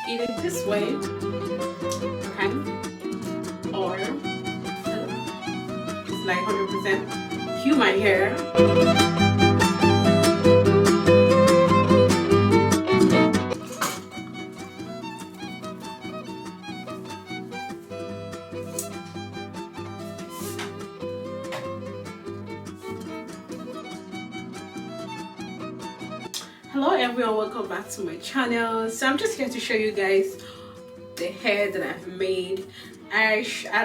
either this way, okay, or it's like 100% human hair. Hello everyone, welcome back to my channel. So I'm just here to show you guys the hair that I've made. I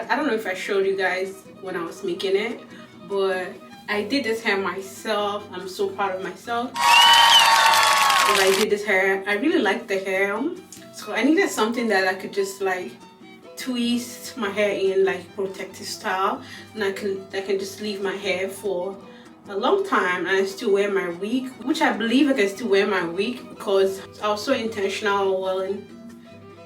don't know if I showed you guys when I was making it, but I did this hair myself. I'm so proud of myself that I did this hair. I really like the hair, so I needed something that I could just like twist my hair in like protective style, and I can just leave my hair for a long time and I still wear my wig, which I believe I can still wear my wig because I was so intentional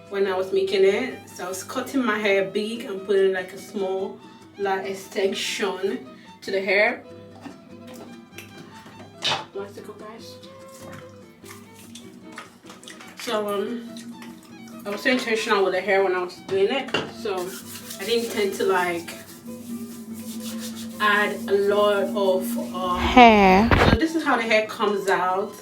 when I was making it. So I was cutting my hair big and putting like a small like extension to the hair. One second, guys. So I was so intentional with the hair when I was doing it, so I didn't tend to like add a lot of hair. So this is how the hair comes out,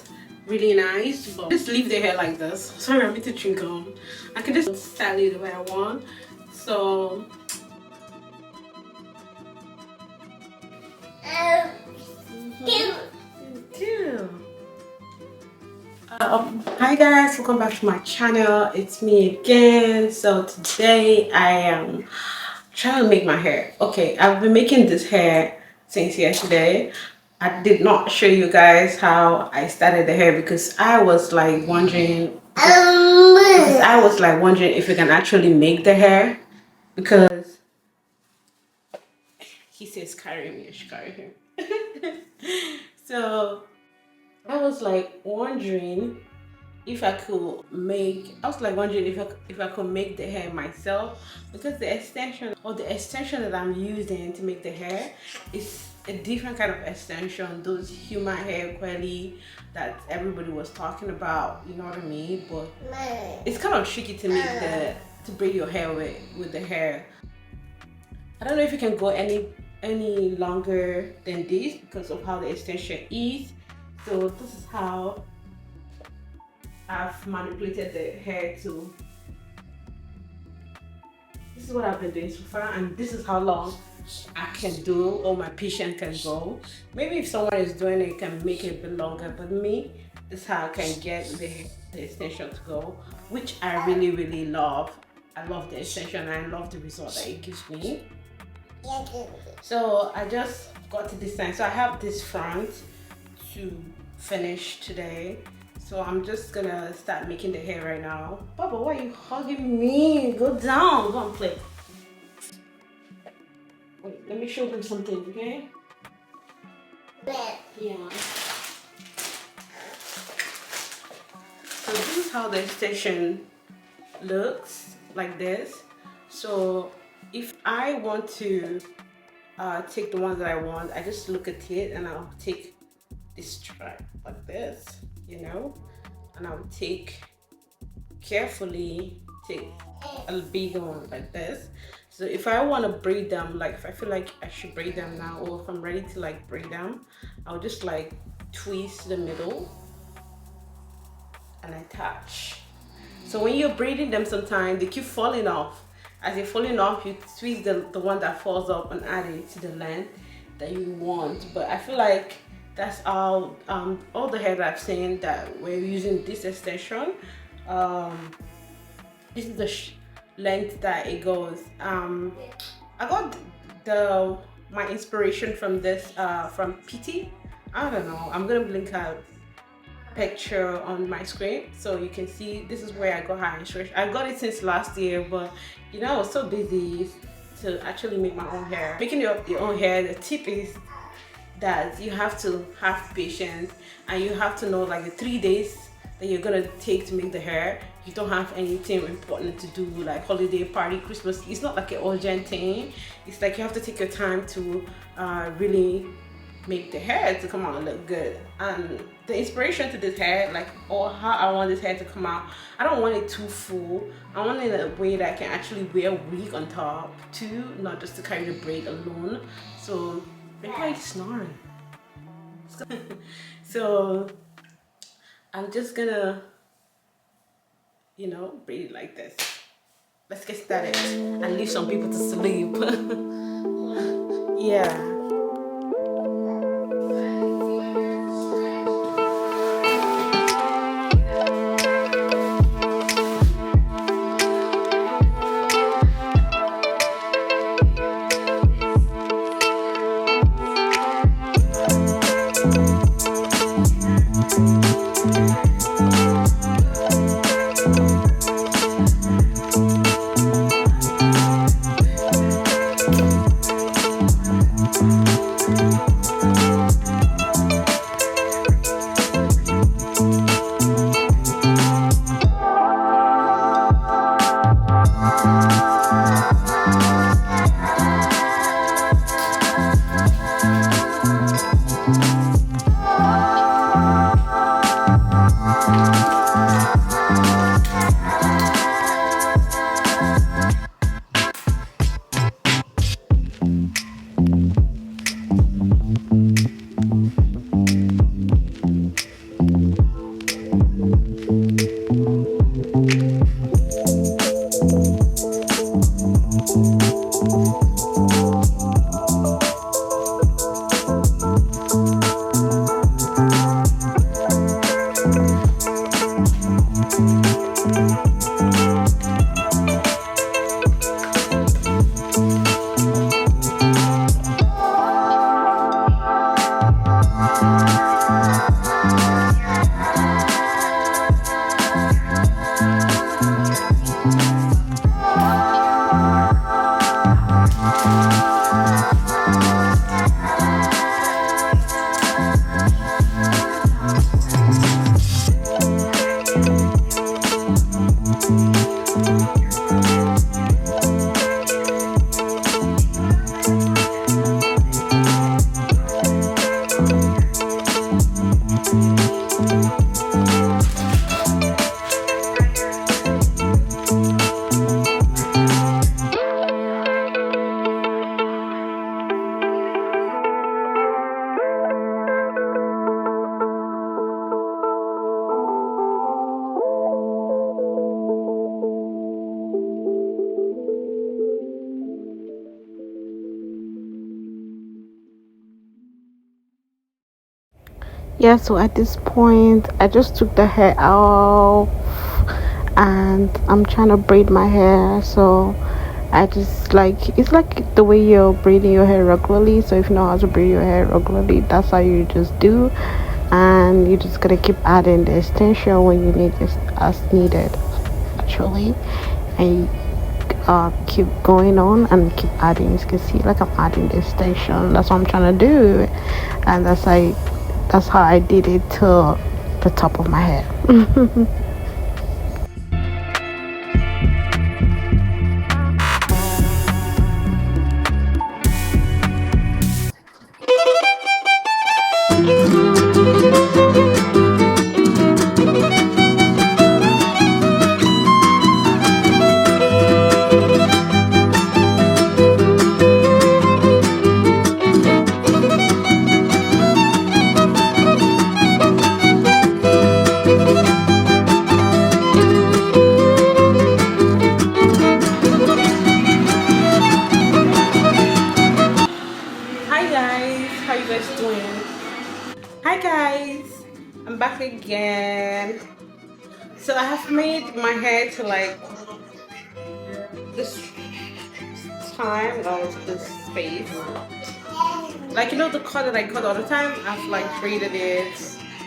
really nice. But just leave the hair like this. Sorry, I'm eating chewing gum. I can just style it the way I want. So hi guys, welcome back to my channel. It's me again. So today I am trying to make my hair. Okay, I've been making this hair since yesterday. I did not show you guys how I started the hair because I was like wondering if we can actually make the hair, because he says carry me, I should carry him. So I was like wondering if I could make, if I could make the hair myself, because the extension that I'm using to make the hair is a different kind of extension, those human hair curly that everybody was talking about, you know what I mean? But it's kind of tricky to make to braid your hair with the hair. I don't know if you can go any longer than this because of how the extension is. So this is how I've manipulated the hair to. This is what I've been doing so far, and this is how long I can do, or my patient can go. Maybe if someone is doing it, can make it a bit longer, but me, this is how I can get the extension to go, which I really love. I love the extension and I love the result that it gives me. So I just got to this side. So I have this front to finish today. So I'm just gonna start making the hair right now. Baba, why are you hugging me? Go down, go and play. Wait, let me show them something, okay? Yeah. So this is how the extension looks, like this. So if I want to take the ones that I want, I just look at it and I'll take this strap like this, you know, and I would carefully take a bigger one like this. So if I want to braid them, like if I feel like I should braid them now, or if I'm ready to like braid them, I'll just like twist the middle and attach. So when you're braiding them, sometimes they keep falling off. As they're falling off, you twist the one that falls up and add it to the length that you want. But I feel like that's all the hair that I've seen that we're using this extension. This is the length that it goes. I got my inspiration from this from PT. I don't know, I'm gonna link a picture on my screen so you can see. This is where I got her inspiration. I got it since last year, but you know, I was so busy to actually make my own hair. Making your own hair, the tip is that you have to have patience, and you have to know like the 3 days that you're gonna take to make the hair. You don't have anything important to do, like holiday, party, Christmas. It's not like an urgent thing. It's like you have to take your time to really make the hair to come out and look good. And the inspiration to this hair, like, or how I want this hair to come out, I don't want it too full. I want it in a way that I can actually wear a wig on top too, not just to carry the braid alone. So why are you snoring? So I'm just gonna, you know, braid it like this. Let's get started and leave some people to sleep. Yeah. Yeah, so at this point I just took the hair out and I'm trying to braid my hair. So I just like, it's like the way you're braiding your hair regularly. So if you know how to braid your hair regularly, that's how you just do, and you're just gonna keep adding the extension when you need this as needed actually. And keep going on and keep adding. You can see like I'm adding the extension. That's what I'm trying to do, and that's how I did it to the top of my hair. Hi guys, I'm back again. So I have made my hair to like this time, or this space. Like, you know, the cut that I cut all the time, I've like braided it.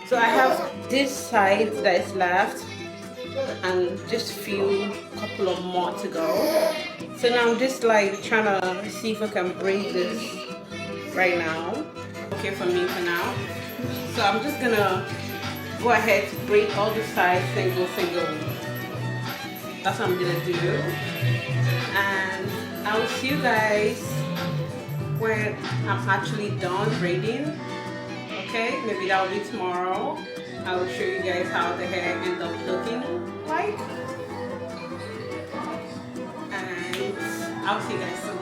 So I have this side that is left and just few couple of more to go. So now I'm just like trying to see if I can braid this right now. Okay for me for now. So I'm just gonna go ahead to braid all the sides single. That's what I'm gonna do, and I will see you guys when I'm actually done braiding. Okay, maybe that will be tomorrow. I will show you guys how the hair ends up looking like, and I'll see you guys soon.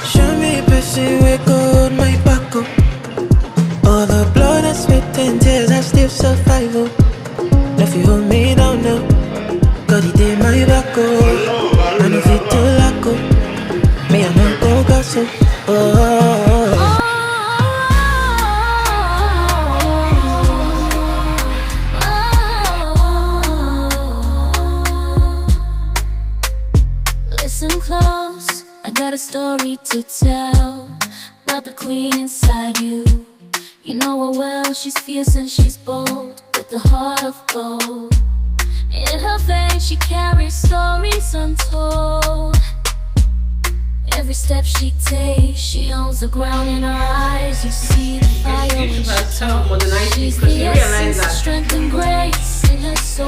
Show me a person with gold, my buckle. All the blood and sweat and tears, I still survival. If you hold me down now, God, he did my buckle. And if it too laco, me I no go gossip. Listen close, I got a story to tell about the queen inside you. You know her well, she's fierce and she's bold, with the heart of gold. In her veins she carries stories untold. Every step she takes, she owns the ground in her eyes. You see the fire when she talks. She's the essence of strength and grace in her soul.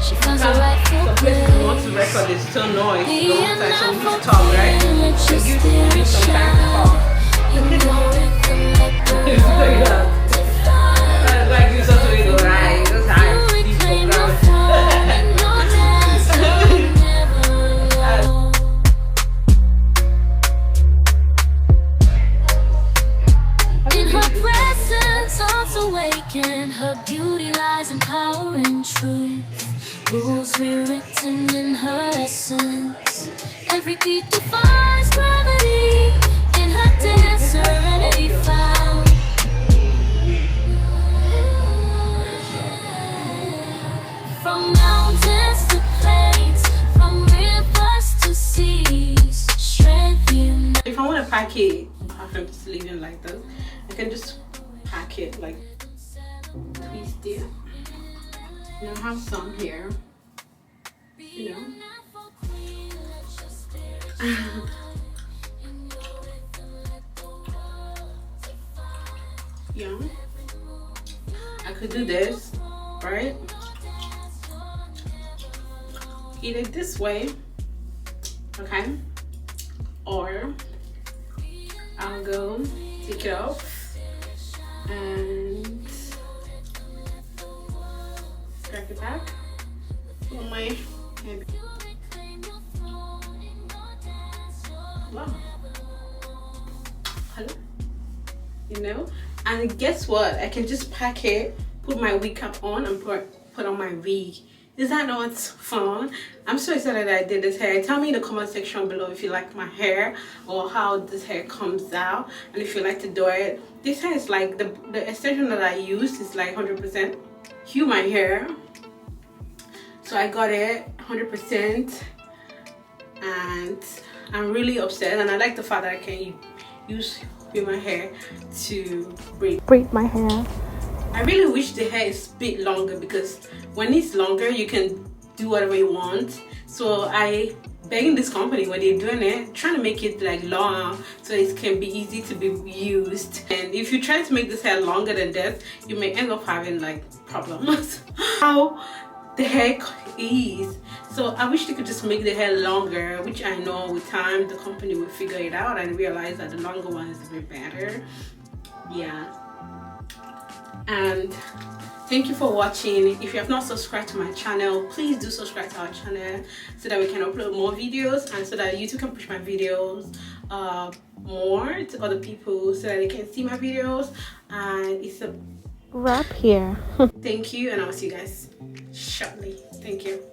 She finds her rightful place. Want to record is still noise. Be Don't an so we apple need to talk, right? tree, let So your give spirit me some time to shine. talk. You know it can let the It's like that. world define. Like you said to me, though, right? That's You high. reclaim your throne and your dance, you're never alone. In her presence, hearts awaken. Her beauty lies in power and truth. Rules rewritten in her essence. Every beat defies gravity. In her dance, serenity found. From mountains to plains, from rivers to seas, strength unites. If I want to pack it after I'm just leaving like this, I can just pack it like twist it. You know, I have some here. You know. Yeah. I could do this, right? Either this way, okay? Or I'll go take it off and crack it back on my head. Wow. Hello? You know? And guess what? I can just pack it, put my wig cap on, and put on my wig. Is that not fun? I'm so excited that I did this hair. Tell me in the comment section below if you like my hair or how this hair comes out, and if you like to do it. This hair is like the extension that I used is like 100% human hair. So I got it 100%, and I'm really upset. And I like the fact that I can use human hair to braid my hair. I really wish the hair is a bit longer, because when it's longer you can do whatever you want. So I begging this company when they're doing it, trying to make it like long so it can be easy to be used. And if you try to make this hair longer than this, you may end up having like problems. How the hair is. So I wish they could just make the hair longer, which I know with time the company will figure it out and realize that the longer one is a bit better. Yeah. And thank you for watching. If you have not subscribed to my channel, please do subscribe to our channel so that we can upload more videos, and so that YouTube can push my videos more to other people so that they can see my videos. And it's a wrap here. Thank you, and I'll see you guys shortly. Thank you.